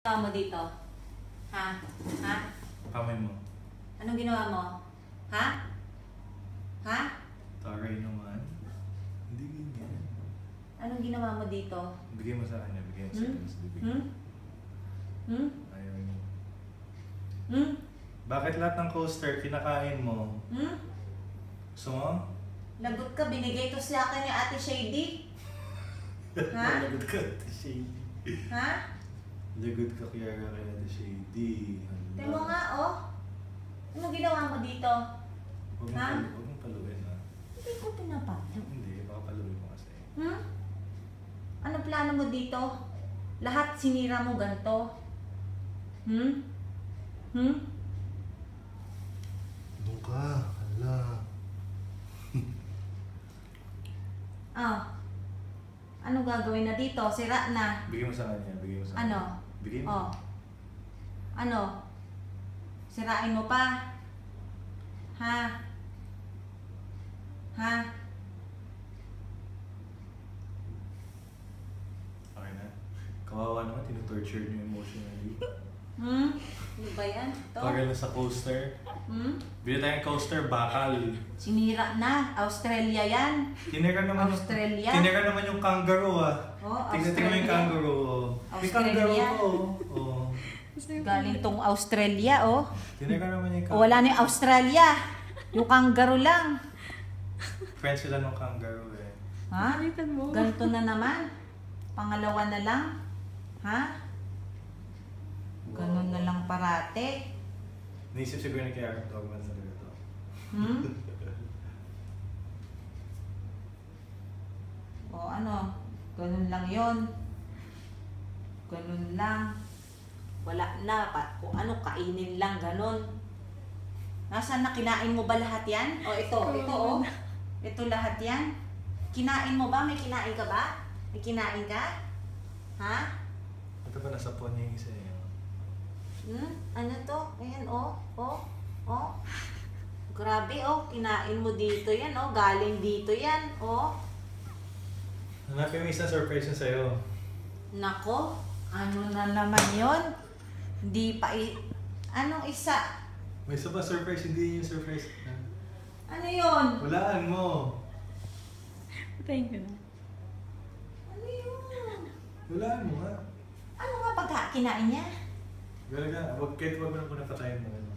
Ginawa mo dito? Ha? Ha? Kamay mo. Anong ginawa mo? Ha? Ha? Taray naman. Hindi ganyan. Anong ginawa mo dito? Bigay mo sa kanya. Bigay mo sa kanya sa bibig. Ayaw niya. Bakit lahat ng coaster kinakain mo? Gusto mo? Lagot ka, binigay to sa akin ni Ate Shady. Ha? Lagot ka, Ate Shady. Ha? Lagot ka kaya Ate Shady. Tingnan mo nga, oh. Anong ginawa mo dito? Huwag Ha? mong paluin, ha? Hindi ko pinapalo. Hindi, baka paluin mo kasi. Anong plano mo dito? Lahat sinira mo ganito? Doon ka, hala. Ano gagawin na dito? Sira na. Bigay mo sa kanya, bigay mo sa kanya. Ano? Bigay mo. Oh. Ano? Sirain mo pa? Ha? Ha? Okay na. Kawawa naman, tinutorture niyo emotionally. Ano ba yan? Ito? Tagal na sa coaster. Bili tayong coaster, bakal. Sinira na. Australia yan. Tinira naman Australia? Tinira naman yung kangaroo, ah. Oh, Tingnan mo yung kangaroo. May Australia. kangaroo, oh. Galing tong Australia, oh. Tinira naman yung O, wala na yung Australia. Yung kangaroo lang. Friends sila ng kangaroo, eh. Ha? Ganito na naman. Pangalawa na lang. Ha? Ganun na lang parate. Naisip siguro ni Kaya Dogman sa talaga to. O ano? Ganun lang yon. Ganun lang. Wala na. Kung ano, kainin lang. Ganun. Nasaan na? Kinain mo ba lahat yan? O ito. Ito, oh. Ito lahat yan. Kinain mo ba? May kinain ka ba? May kinain ka? Ha? Ito pa nasa phone niya yung isa niya. Ano to? Ayan, oh. Oh. Oh. Grabe, oh. Kinain mo dito yan, oh. Galing dito yan, oh. Hanapin mo isa surprise na sa'yo. Nako. Ano na naman yon? Hindi pa Anong isa? May isa pa surprise, hindi yung surprise. Ano yon? Walaan mo. Patayin ko na. Ano yun? Walaan mo nga. Ano nga pagka kinain niya? Galaga, kahit wag mo na patayin mo.